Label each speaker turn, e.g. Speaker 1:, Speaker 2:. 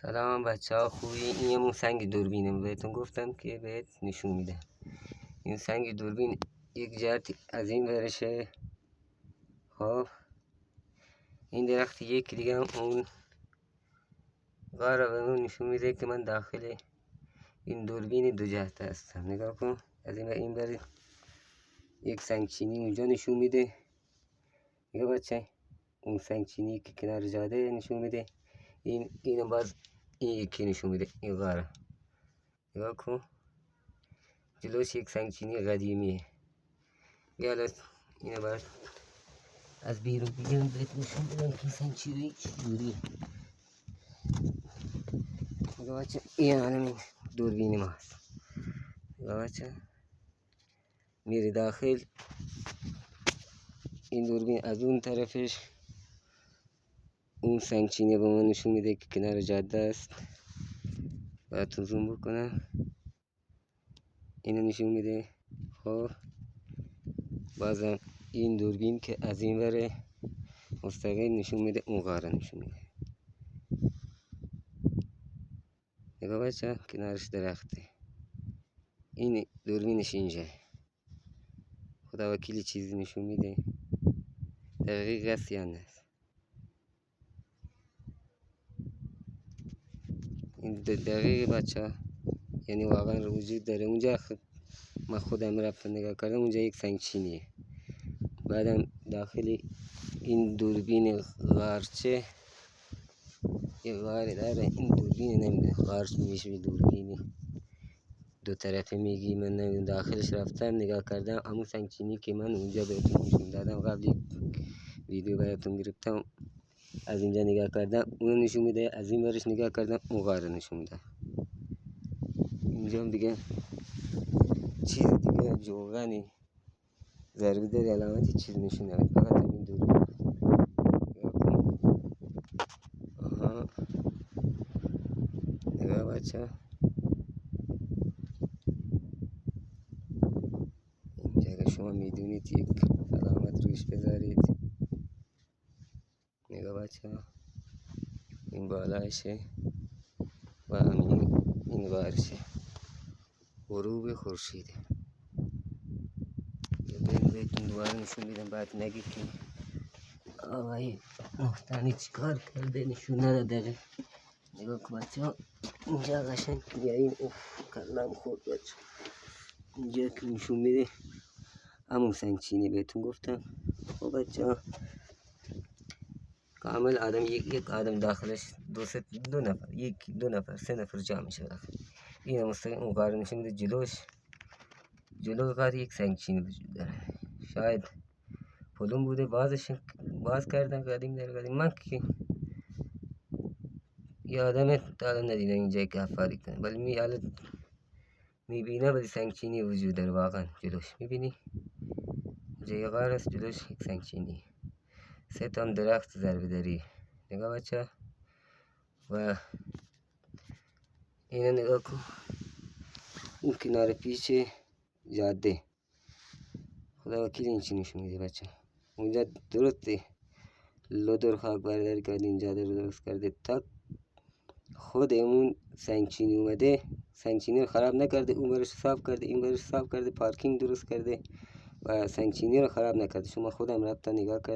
Speaker 1: سلام بچه ها، خوبی؟ این همون سنگ دوربینه، بهتون گفتم که بهت نشون میده. این سنگ دوربین یک جهت از این ورشه. خب این درخت یک دیگه هم اون قراره به اون نشون میده که من داخل این دوربین دو جهت هستم. نگاه کن، از این بر یک سنگچینی اونجا نشون میده. نگاه بچه، اون سنگچینی که کنار جاده نشون میده. اینو باز این یکی نشون میده. این قراره نگاه کن، جلوش یک سنگچینی قدیمیه. حالا اینو باید از بیرون بگیرم بهت نشون بدم که سنگچینی چجوریه. نگاه بچه، این همین دوربین ما هست. نگاه بچه، میره داخل این دوربین، از اون طرفش اون سنگچینی به ما نشون میده که کنار جاده است. براتون زوم بکنم، اینو نشون میده. خب بازم این دوربین که از این وره مستقیم نشون میده، اون قاره نشون میده. نگاه بچه، کنارش درخته. این دوربینش اینجا، خدا وکیلی چیزی نشون میده. دقیق است یا نه؟ این دقیق بچه، یعنی واقعا وجود داره اونجا. من خودم رفتم نگاه کردم، اونجا یک سنگچینیه. بعدم داخل این دوربین غارچه یه غاره داره. این دوربین نمیده غارچ میشه، دوربینی دو طرفه میگی. من نمیدونم، داخلش رفتم نگاه کردم، همون سنگچینی که من اونجا بهتون نشون دادم قبلی ویدیو براتون گرفتم، از اینجا نگاه کردم اونو نشون میده. از این ورش نگاه کردم اون غاره نشون میده. اینجا هم دیگه چیز دیگه جوغنی ضربه داری، علامتی چیز نشون نمید، فقط همین دوربین. آها نگاه بچه، اینجا اگه شما میدونید یک علامت روش بذارید. نگاه بچه، این بالایشه و همین این غارشه. غروب خورشیده. بهتون دوباره نشون میدم، بعد نگید که آقای محتنی چیکار کرده، نشون نداده. نگاه کن بچه ها، اینجا قشنگ بیایین. اوف کلم خورد بچه، اینجا که نشون میده همون سنگچینی بهتون گفتم. خب بچه ها، کامل آدم یک آدم داخلش دو نفر، یک دو نفر سه نفر جا میشه داخل. این مستقیم اون غار نشون میده. جلو غار یک سنگچینی وجود داره. شاید پلون بوده، باز کردن قدیم در قدیم. من که یه آدم تا ندیدم اینجا که حفاری کنه، ولی میبینه ولی سنگچینی وجود داره واقعا جلوش. میبینی اینجا یه غار است، جلوش یک سنگچینی، سه تا هم درخت ضربه داری. نگاه بچه، و اینو نگاه کن، اون کنار پیش جاده. خدا وکیل این چی نشون میده بچه. اونجا درسته لودر خاک برداری کرده، این جاده رو درست کرده، تا خود اون سنگچینی اومده سنگچینی رو خراب نکرده، اون برش صاف کرده، این برش صاف کرده، پارکینگ درست کرده و سنگچینی رو خراب نکرده. شما خودم رفتم نگاه کردم.